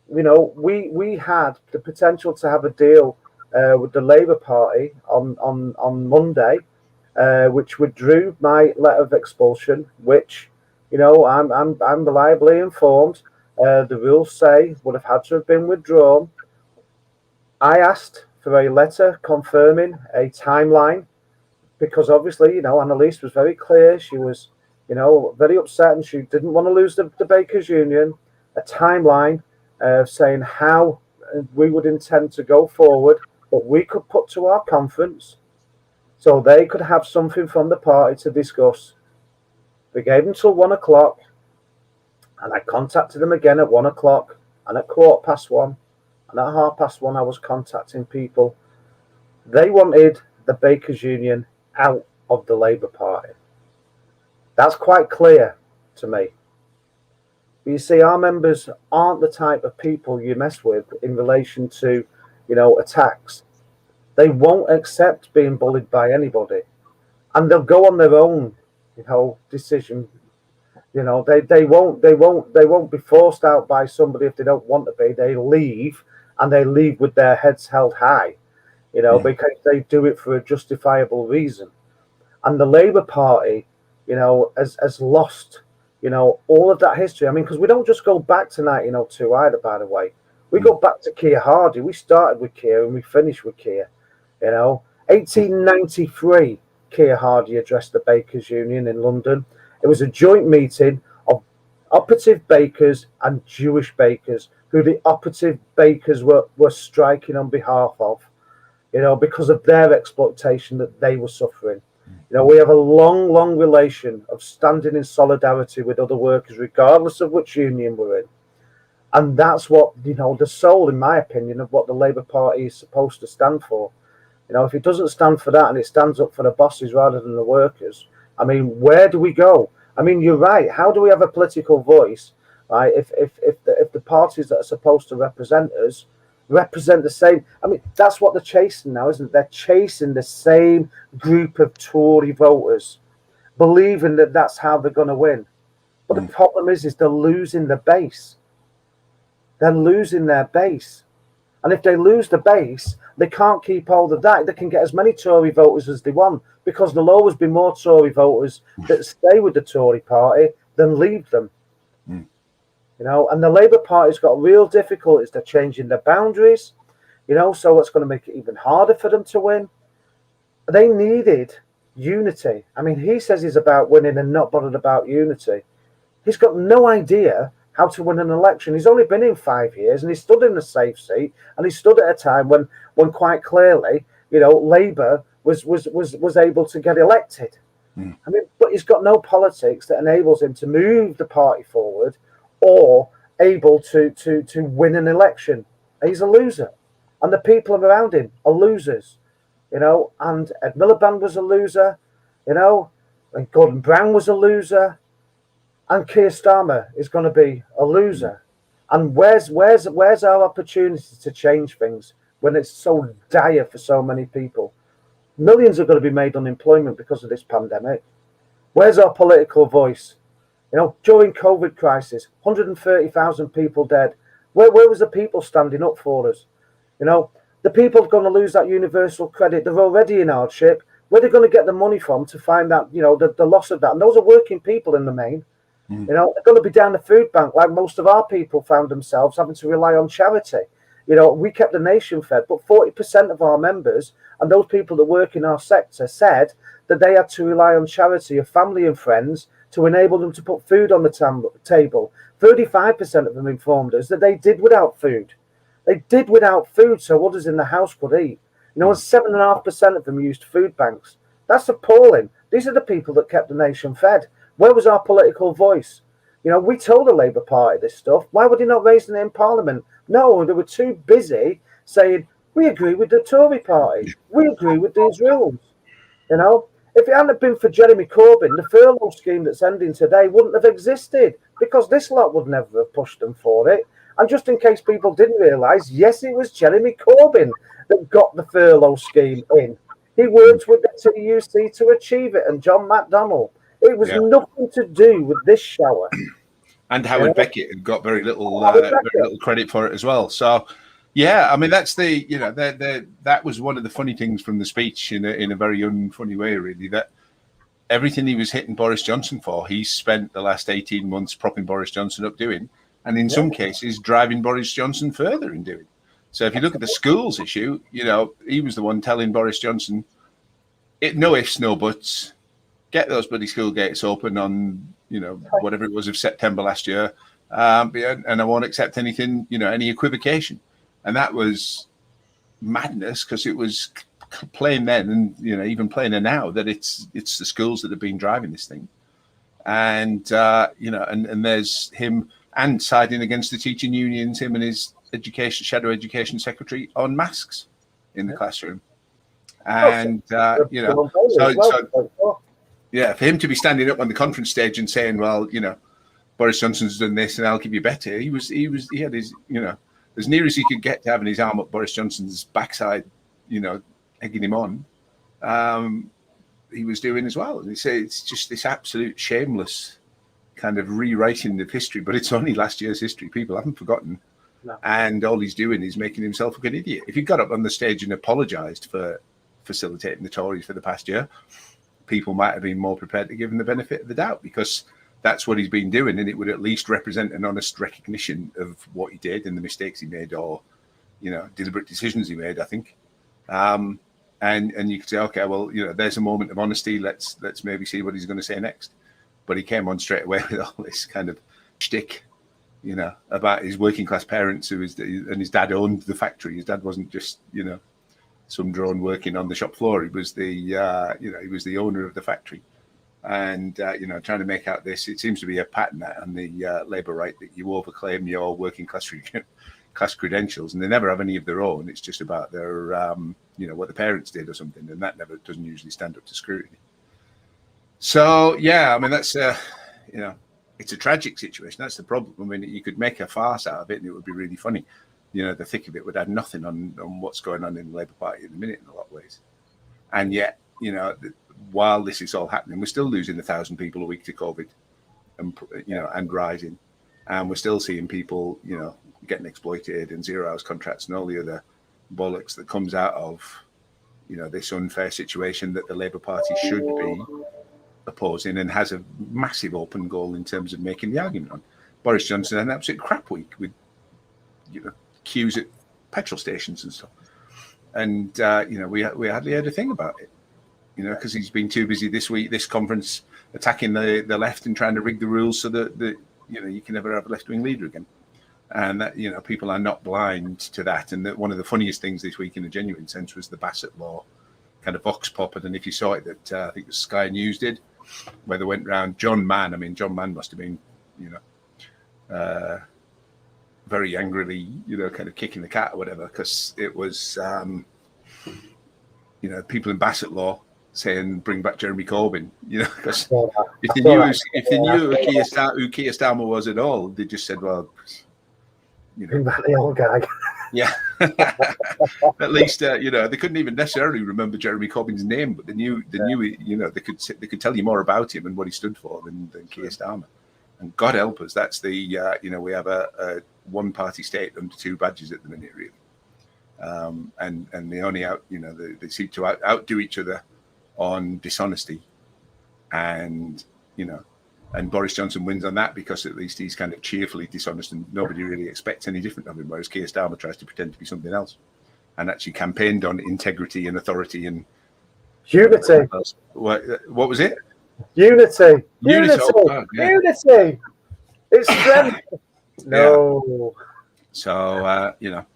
we had the potential to have a deal with the Labour Party on Monday, which withdrew my letter of expulsion, which, I'm reliably informed, the rules say would have had to have been withdrawn. I asked for a letter confirming a timeline, because obviously, Annalise was very clear. She was, very upset, and she didn't want to lose the Bakers Union. A timeline saying how we would intend to go forward, but we could put to our conference so they could have something from the party to discuss. We gave them till 1 o'clock, and I contacted them again at 1 o'clock, and at 1:15, and at 1:30 I was contacting people. They wanted the Bakers Union out of the Labour Party. That's quite clear to me. But you see, our members aren't the type of people you mess with in relation to, attacks. They won't accept being bullied by anybody, and they'll go on their own, decision. They won't be forced out by somebody if they don't want to be. They leave, and they leave with their heads held high. Because they do it for a justifiable reason. And the Labour Party, has lost, all of that history. I mean, because we don't just go back to 1902 either, by the way. We go back to Keir Hardie. We started with Keir and we finished with Keir. 1893, Keir Hardie addressed the Bakers Union in London. It was a joint meeting of operative bakers and Jewish bakers, who the operative bakers were striking on behalf of. Because of their exploitation that they were suffering. We have a long relation of standing in solidarity with other workers, regardless of which union we're in. And that's what, the soul, in my opinion, of what the Labour Party is supposed to stand for. If it doesn't stand for that and it stands up for the bosses rather than the workers, I mean, where do we go? I mean, you're right. How do we have a political voice, right, if the parties that are supposed to represent us represent the same? I mean, that's what they're chasing now, isn't it? They're chasing the same group of Tory voters, believing that that's how they're going to win. But the problem is they're losing the base. they're losing their base. And if they lose the base, they can't keep hold of that. They can get as many Tory voters as they want, because there'll always be more Tory voters that stay with the Tory party than leave them. You know, and the Labour Party's got real difficulties. They're changing their boundaries, you know, so it's going to make it even harder for them to win. They needed unity. I mean, he says he's about winning and not bothered about unity. He's got no idea how to win an election. He's only been in 5 years, and he stood in a safe seat, and he stood at a time when quite clearly, you know, Labour was able to get elected. I mean, but he's got no politics that enables him to move the party forward or able to win an election. He's a loser, and the people around him are losers, you know. And Ed Miliband was a loser, you know, and Gordon Brown was a loser, and Keir Starmer is going to be a loser. And where's our opportunity to change things when it's so dire for so many people? Millions are going to be made unemployment because of this pandemic. Where's our political voice? You know, during COVID crisis, 130,000 people dead. Where was the people standing up for us? You know, the people are going to lose that universal credit. They're already in hardship. Where are they going to get the money from to find that, you know, the loss of that? And those are working people in the main. You know, they're going to be down the food bank, like most of our people found themselves having to rely on charity. You know, we kept the nation fed, but 40% of our members and those people that work in our sector said that they had to rely on charity of family and friends to enable them to put food on the table. 35% of them informed us that they did without food. They did without food so others in the house could eat. You know, and 7.5% of them used food banks. That's appalling. These are the people that kept the nation fed. Where was our political voice? You know, we told the Labour Party this stuff. Why would they not raise it in Parliament? No, they were too busy saying, we agree with the Tory party. We agree with these rules. You know, if it hadn't been for Jeremy Corbyn, the furlough scheme that's ending today wouldn't have existed, because this lot would never have pushed them for it. And just in case people didn't realise, yes, it was Jeremy Corbyn that got the furlough scheme in. He worked with the TUC to achieve it, and John McDonnell. It was nothing to do with this shower. And Howard Beckett had got very little credit for it as well. So, yeah, I mean, that's the, you know, that was one of the funny things from the speech in a very unfunny way, really, that everything he was hitting Boris Johnson for, he spent the last 18 months propping Boris Johnson up doing, and in some cases driving Boris Johnson further in doing. So if you look at the schools issue, you know, he was the one telling Boris Johnson, no ifs, no buts, get those bloody school gates open on, you know, whatever it was of September last year, and I won't accept anything, you know, any equivocation. And that was madness, because it was plain then, and, you know, even plainer now, that it's the schools that have been driving this thing. And, you know, and there's him and siding against the teaching unions, him and his shadow education secretary, on masks in the classroom. And, you know, so yeah, for him to be standing up on the conference stage and saying, well, you know, Boris Johnson's done this and I'll give you better. He had his, you know, as near as he could get to having his arm up Boris Johnson's backside, you know, egging him on, he was doing as well. And he said it's just this absolute shameless kind of rewriting of history, but it's only last year's history. People haven't forgotten. No. And all he's doing is making himself look an idiot. If he got up on the stage and apologised for facilitating the Tories for the past year, people might have been more prepared to give him the benefit of the doubt, because that's what he's been doing, and it would at least represent an honest recognition of what he did and the mistakes he made, or, you know, deliberate decisions he made, I think. And you could say, okay, well, you know, there's a moment of honesty. Let's maybe see what he's going to say next. But he came on straight away with all this kind of shtick, you know, about his working class parents, and his dad owned the factory. His dad wasn't just, you know, some drone working on the shop floor. He was the, you know, he was the owner of the factory. And, you know, trying to make out this, it seems to be a pattern on the Labour right that you overclaim your working class credentials, and they never have any of their own. It's just about their, you know, what the parents did or something, and that never doesn't usually stand up to scrutiny. So, yeah, I mean, that's, you know, it's a tragic situation. That's the problem. I mean, you could make a farce out of it and it would be really funny. You know, the thick of it would add nothing on what's going on in the Labour Party in a minute in a lot of ways. And yet, you know, while this is all happening, we're still losing 1,000 people a week to COVID, and, you know, and rising. And we're still seeing people, you know, getting exploited and 0 hours contracts and all the other bollocks that comes out of, you know, this unfair situation that the Labour Party should be opposing and has a massive open goal in terms of making the argument on. Boris Johnson had an absolute crap week with, you know, queues at petrol stations and stuff. And, you know, we hardly heard a thing about it, you know, because he's been too busy this conference, attacking the left and trying to rig the rules so that, you know, you can never have a left-wing leader again. And that, you know, people are not blind to that. And that one of the funniest things this week, in a genuine sense, was the Bassett law kind of vox pop. And if you saw it, that I think the Sky News did, where they went round John Mann. I mean, John Mann must have been, you know, very angrily, you know, kind of kicking the cat or whatever, because it was, you know, people in Bassett law saying bring back Jeremy Corbyn, you know, because if they knew who Keir Starmer was at all, they just said, well, you know, bring back the old guy. Yeah. At least, you know, they couldn't even necessarily remember Jeremy Corbyn's name, but they knew, you know, they could tell you more about him and what he stood for than Keir Starmer. And God help us, that's the, you know, we have a one-party state under 2 badges at the minute, really. And they only they seem to outdo each other on dishonesty. And, you know, and Boris Johnson wins on that because at least he's kind of cheerfully dishonest and nobody really expects any different of him, whereas Keir Starmer tries to pretend to be something else and actually campaigned on integrity and authority and unity. What was it? Unity. Oh, God, yeah. Unity. It's strength. No. Yeah. So, you know,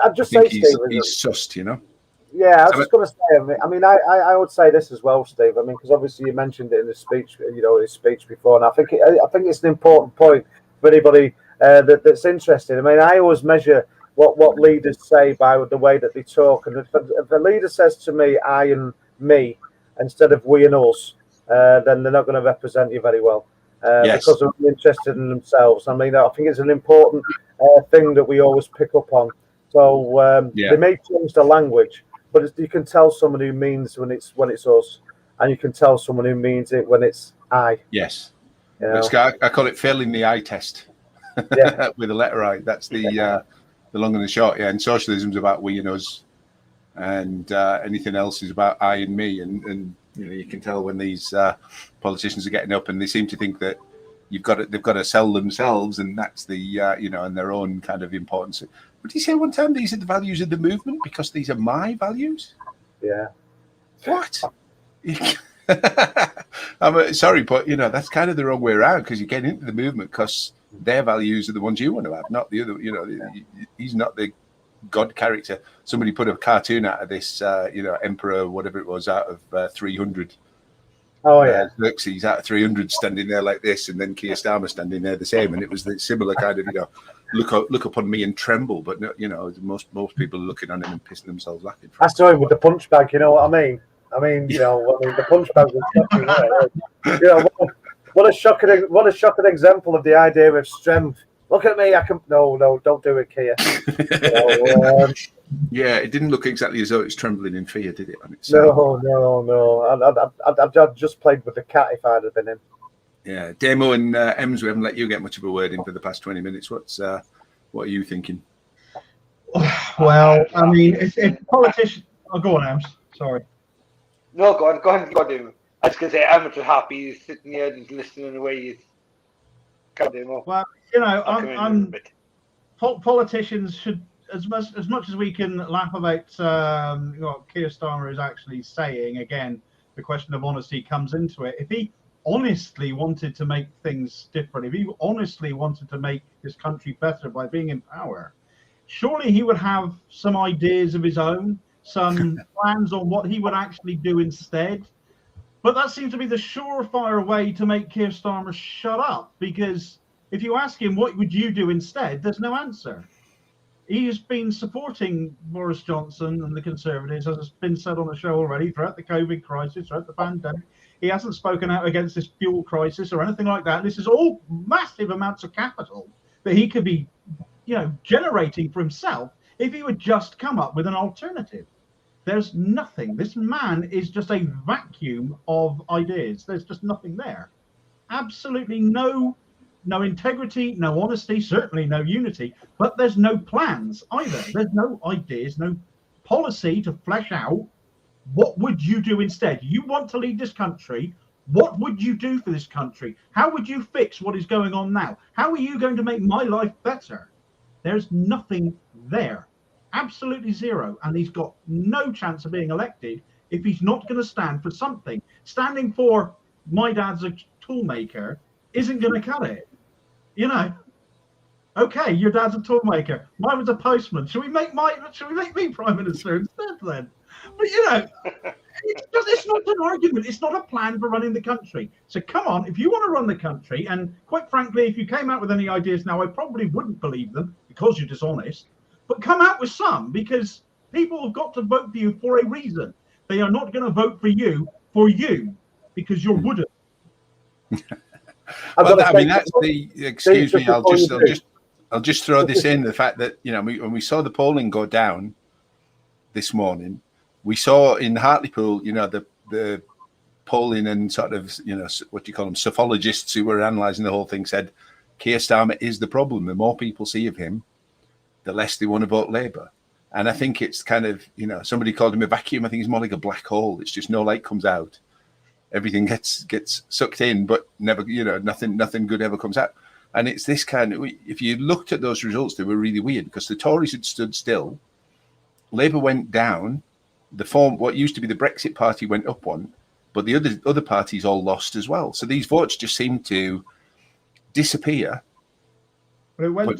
I'd just say, he's Steve, sussed, you know. Yeah, I was just going to say. I mean, I would say this as well, Steve. I mean, because obviously you mentioned it in the speech, you know, his speech before, and I think it's an important point for anybody that's interested. I mean, I always measure what leaders say by the way that they talk, and if the leader says to me "I" and "me" instead of "we" and "us," then they're not going to represent you very well because they're interested in themselves. I mean, I think it's an important thing that we always pick up on. So they may change the language, but you can tell someone who means when it's us, and you can tell someone who means it when it's I. Yes, you know? I call it failing the I test. Yeah. With a letter I. That's the long and the short. Yeah, and socialism's about we and us, and anything else is about I and me. And you know, you can tell when these politicians are getting up and they seem to think that they've got to sell themselves, and that's the you know, and their own kind of importance. What did you say one time? These are the values of the movement because these are my values. Yeah. What? I'm sorry, but you know, that's kind of the wrong way around, because you get into the movement because their values are the ones you want to have, not the other. You know, he's not the God character. Somebody put a cartoon out of this, you know, Emperor, whatever it was, out of 300. Oh yeah, Xerxes out of 300 standing there like this, and then Keir Starmer standing there the same, and it was the similar kind of, you know, look upon me and tremble. But no, you know, most people are looking on him and pissing themselves laughing. I saw him with the punch bag. You know what I mean? You know, the punch bag was shocking. You know, what a shocking example of the idea of strength. Look at me, I can. No, don't do it, Keir. Yeah, it didn't look exactly as though it's trembling in fear, did it? On its No. I'd just played with the cat if I'd have been him. Yeah, Damo and Ems, we haven't let you get much of a word in for the past 20 minutes. What are you thinking? Well, I mean, if politicians... Oh, go on, Ems. Sorry. No, go on, Damo. I was going to say, I'm just happy sitting here and listening away. Well, you know, politicians should, as much as we can laugh about what Keir Starmer is actually saying, again, the question of honesty comes into it. If he honestly wanted to make things different, if he honestly wanted to make this country better by being in power, surely he would have some ideas of his own, some plans on what he would actually do instead. But that seems to be the surefire way to make Keir Starmer shut up, because if you ask him what would you do instead, there's no answer. He's been supporting Boris Johnson and the Conservatives, as has been said on the show already, throughout the COVID crisis, throughout the pandemic. He hasn't spoken out against this fuel crisis or anything like that. This is all massive amounts of capital that he could be, you know, generating for himself if he would just come up with an alternative. There's nothing. This man is just a vacuum of ideas. There's just nothing there. Absolutely no no integrity, no honesty, certainly no unity, but there's no plans either. There's no ideas, no policy to flesh out what would you do instead. You want to lead this country. What would you do for this country? How would you fix what is going on now? How are you going to make my life better? There's nothing there. Absolutely zero. And he's got no chance of being elected if he's not going to stand for something. Standing for my dad's a toolmaker isn't going to cut it. You know, okay, your dad's a toolmaker. Mine was a postman. Should we make me prime minister instead then? But you know, it's not an argument. It's not a plan for running the country. So come on, if you want to run the country, and quite frankly, if you came out with any ideas now, I probably wouldn't believe them because you're dishonest. But come out with some, because people have got to vote for you for a reason. They are not going to vote for you because you're wooden. Well, I mean, that's the excuse me. I'll just throw this in, the fact that, you know, when we saw the polling go down this morning, we saw in Hartlepool, you know, the polling and sort of, you know, what do you call them, sophologists who were analysing the whole thing said Keir Starmer is the problem. The more people see of him, the less they want to vote Labour. And I think it's kind of, you know, somebody called him a vacuum. I think he's more like a black hole. It's just no light comes out. Everything gets sucked in, but never, you know, nothing good ever comes out. And it's this kind of, if you looked at those results, they were really weird because the Tories had stood still. Labour went down. What used to be the Brexit party went up one, but the other parties all lost as well. So these votes just seemed to disappear, but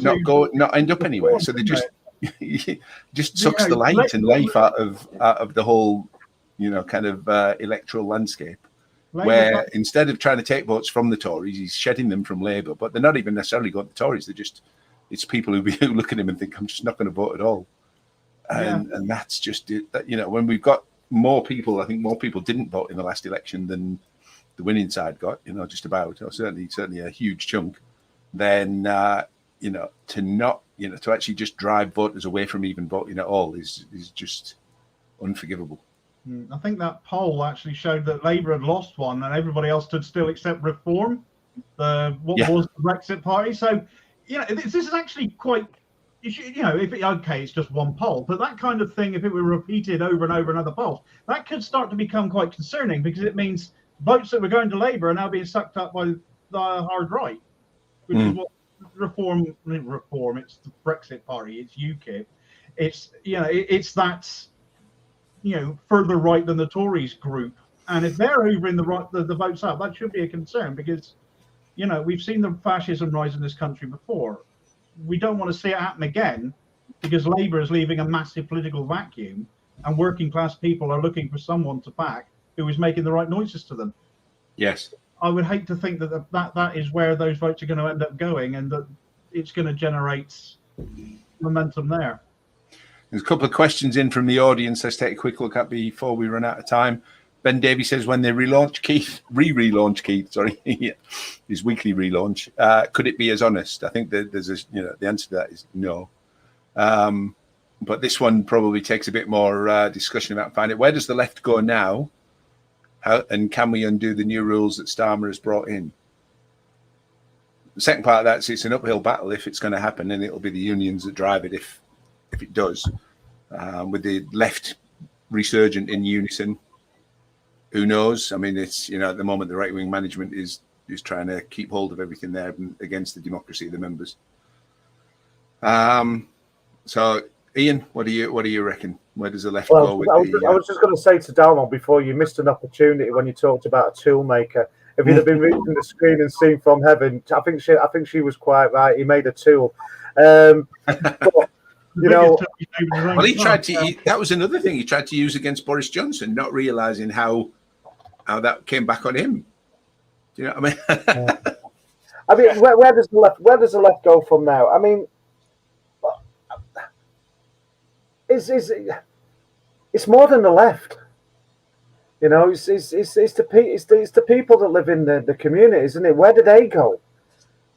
not end up anywhere. So they just sucks the light and life out of the whole, you know, kind of electoral landscape. Where instead of trying to take votes from the Tories, he's shedding them from Labour. But they're not even necessarily going to the Tories. It's people who look at him and think, I'm just not going to vote at all. And that's just it. That, you know, when we've got more people, I think more people didn't vote in the last election than the winning side got, you know, just about, or certainly a huge chunk, then, you know, to actually just drive voters away from even voting at all is just unforgivable. I think that poll actually showed that Labour had lost one and everybody else stood still except Reform, was the Brexit party. So, you know, this is actually quite, you know, it's just one poll, but that kind of thing, if it were repeated over and over in other polls, that could start to become quite concerning because it means votes that were going to Labour are now being sucked up by the hard right, which is what Reform, it's the Brexit party, it's UKIP. It's, you know, it's that, you know, further right than the Tories group. And if they're hoovering the votes up, that should be a concern because, you know, we've seen the fascism rise in this country before. We don't want to see it happen again because Labour is leaving a massive political vacuum and working class people are looking for someone to back who is making the right noises to them. Yes. I would hate to think that is where those votes are going to end up going and that it's going to generate momentum there. There's a couple of questions in from the audience. Let's take a quick look at before we run out of time. Ben Davey says, when they relaunch Keith, his weekly relaunch, could it be as honest? I think that the answer to that is no. But this one probably takes a bit more discussion about finding where does the left go now? And can we undo the new rules that Starmer has brought in? The second part of that is it's an uphill battle if it's going to happen, and it'll be the unions that drive it if it does. With the left resurgent in unison, who knows? I mean, it's, you know, at the moment the right-wing management is trying to keep hold of everything there against the democracy of the members. So, Ian, what do you reckon? Where does the left go with I was just going to say to Dalmon before, you missed an opportunity when you talked about a toolmaker. If you'd have been reading the screen and seen from heaven, I think she was quite right. He made a tool. But, you know, well, that was another thing he tried to use against Boris Johnson, not realizing how that came back on him. Do you know what I mean? I mean, where does the left go from now? I mean, it's more than the left. You know, it's the people that live in the community, isn't it? Where do they go?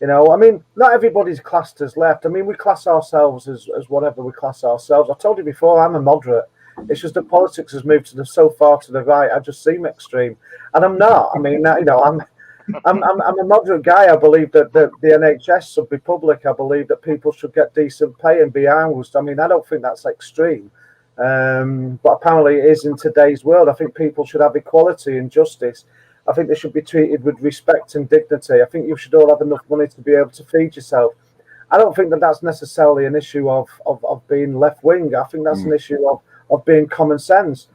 You know, I mean, not everybody's classed as left. I mean, we class ourselves as whatever we class ourselves. I told you before, I'm a moderate. It's just that politics has moved so far to the right. I just seem extreme, and I'm not. I mean, you know, I'm a moderate guy. I believe that the NHS should be public. I believe that people should get decent pay and be housed. I mean, I don't think that's extreme. But apparently it is in today's world. I think people should have equality and justice. I think they should be treated with respect and dignity. I think you should all have enough money to be able to feed yourself. I don't think that that's necessarily an issue of being left wing. I think that's an issue of being common sense.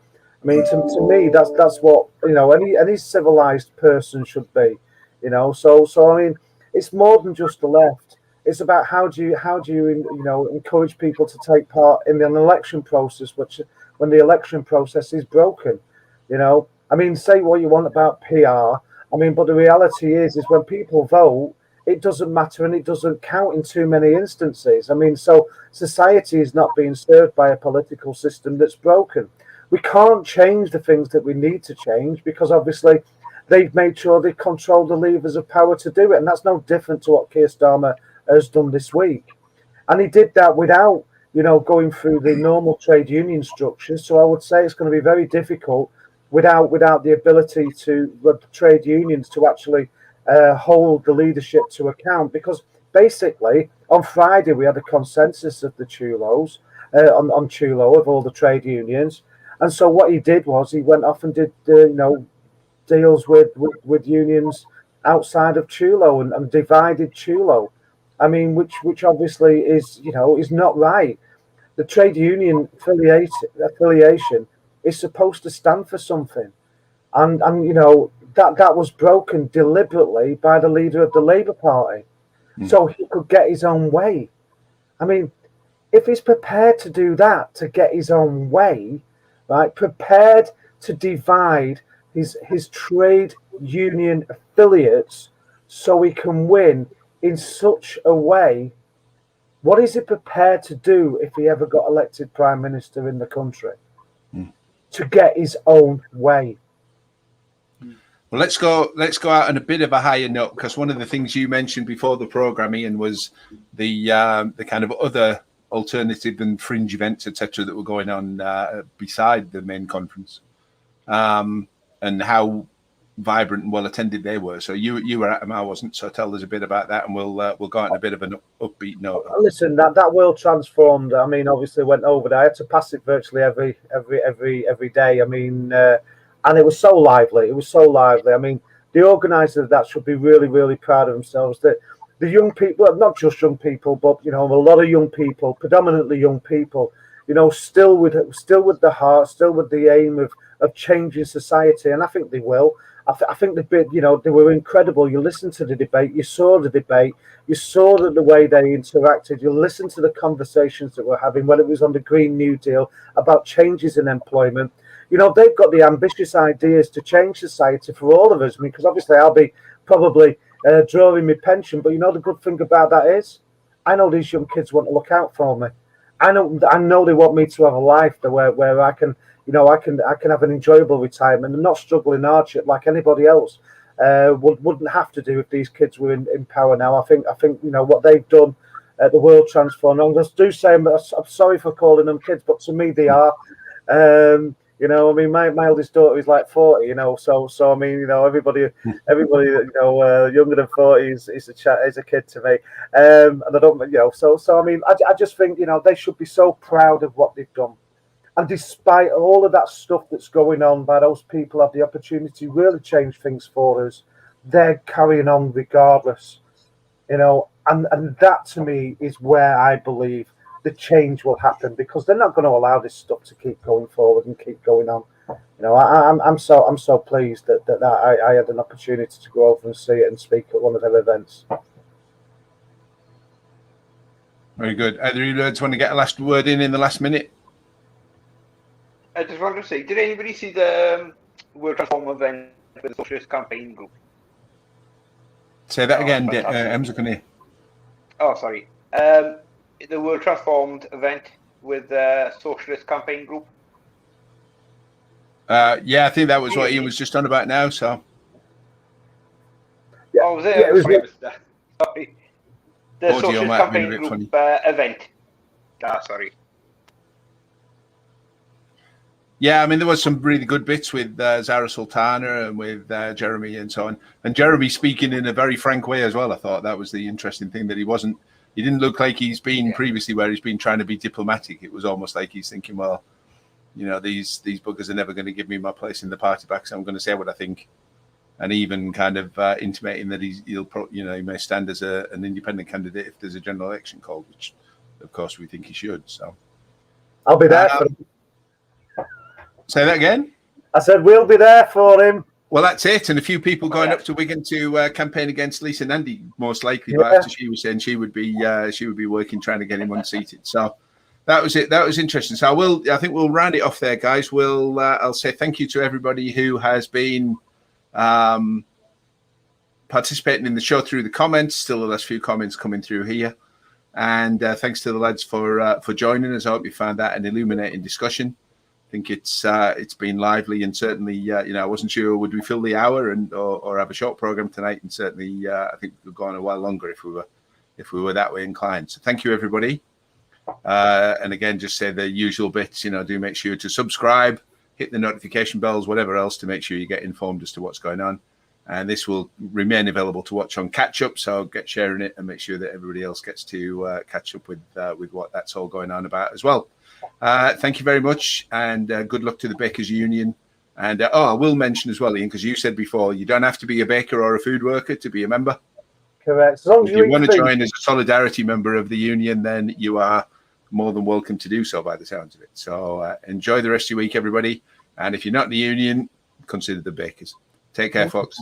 I mean, to me, that's what, you know, any civilized person should be, you know. So I mean, it's more than just the left. It's about how do you encourage people to take part in an election process, which when the election process is broken, you know. I mean, say what you want about PR. I mean, but the reality is when people vote, it doesn't matter and it doesn't count in too many instances. I mean, so society is not being served by a political system that's broken. We can't change the things that we need to change because obviously they've made sure they control the levers of power to do it. And that's no different to what Keir Starmer has done this week. And he did that without, you know, going through the normal trade union structures. So I would say it's going to be very difficult without the ability to the trade unions to actually hold the leadership to account, because basically on Friday we had a consensus of the chulos on chulo of all the trade unions, and so what he did was he went off and did deals with unions outside of chulo and divided chulo. I mean, which obviously is not right. The trade union affiliation is supposed to stand for something, and you know that was broken deliberately by the leader of the Labour Party, so he could get his own way. I mean, if he's prepared to do that to get his own way, right, prepared to divide his trade union affiliates so he can win in such a way, what is he prepared to do if he ever got elected Prime Minister in the country? To get his own way. Well, let's go out on a bit of a higher note, because one of the things you mentioned before the programme, Ian, was the kind of other alternative and fringe events, etc., that were going on beside the main conference, and how vibrant and well attended they were. So you were at them, I wasn't. So tell us a bit about that, and we'll go out on a bit of an upbeat note. Listen, that world transformed. I mean, obviously went over there. I had to pass it virtually every day. I mean. And it was so lively. It was so lively. I mean, the organisers of that should be really, really proud of themselves. That the young people, not just young people, but you know, a lot of young people, predominantly young people, you know, still with the heart, still with the aim of changing society. And I think they will. I think they were incredible. You listened to the debate, you saw the debate, you saw the way they interacted. You listened to the conversations that we're having, whether it was on the Green New Deal about changes in employment. You know, they've got the ambitious ideas to change society for all of us. I mean, because obviously I'll be probably drawing my pension, but you know the good thing about that is, I know these young kids want to look out for me. I know they want me to have a life where I can, you know, I can have an enjoyable retirement and not struggle in hardship like anybody else wouldn't have to do if these kids were in power now. I think you know what they've done at the world transform. I just do say I'm sorry for calling them kids, but to me they are. You know, I mean, my eldest daughter is like 40. You know, so I mean, you know, everybody, you know, younger than 40 is a kid to me. And I don't, you know, so I mean, I just think, you know, they should be so proud of what they've done. And despite all of that stuff that's going on, by those people have the opportunity to really change things for us, they're carrying on regardless. You know, and that to me is where I believe the change will happen, because they're not going to allow this stuff to keep going forward and keep going on. You know, I'm so pleased that I had an opportunity to go over and see it and speak at one of their events. Very good. Either you want to get a last word in the last minute? I just wanted to say, did anybody see the World Transform event with the Socialist Campaign Group? Say that again, Em's going to. Oh, sorry. The World Transformed event with the Socialist Campaign Group. Yeah, I think that was what Ian was just on about now. So. Yeah. Oh, was it? Yeah, it was sorry. The Socialist Campaign Group event. Sorry. Yeah, I mean, there was some really good bits with Zara Sultana and with Jeremy and so on. And Jeremy speaking in a very frank way as well. I thought that was the interesting thing, that he didn't look like he's been previously, where he's been trying to be diplomatic. It was almost like he's thinking, well, these buggers are never going to give me my place in the party back, so I'm going to say what I think. And even kind of intimating that he may stand as an independent candidate if there's a general election called, which, of course, we think he should. So I'll be there for him. Say that again? I said we'll be there for him. Well, that's it. And a few people going up to Wigan to campaign against Lisa Nandy, most likely. But after she was saying she would be working, trying to get him unseated. So that was it. That was interesting. So I think we'll round it off there, guys. I'll say thank you to everybody who has been participating in the show through the comments. Still the last few comments coming through here. And thanks to the lads for joining us. I hope you found that an illuminating discussion. I think it's been lively, and certainly I wasn't sure would we fill the hour or have a short program tonight, and certainly I think we've gone a while longer if we were that way inclined. So thank you, everybody, and again, just say the usual bits. Do make sure to subscribe, hit the notification bells, whatever else, to make sure you get informed as to what's going on. And this will remain available to watch on catch up, so get sharing it and make sure that everybody else gets to catch up with what that's all going on about as well. Thank you very much, and good luck to the Bakers Union. And I will mention as well, Ian, because you said before, you don't have to be a baker or a food worker to be a member. Correct. As long as if you want to join as a solidarity member of the union, then you are more than welcome to do so by the sounds of it. So enjoy the rest of your week, everybody. And if you're not in the union, consider the bakers. Take care, folks.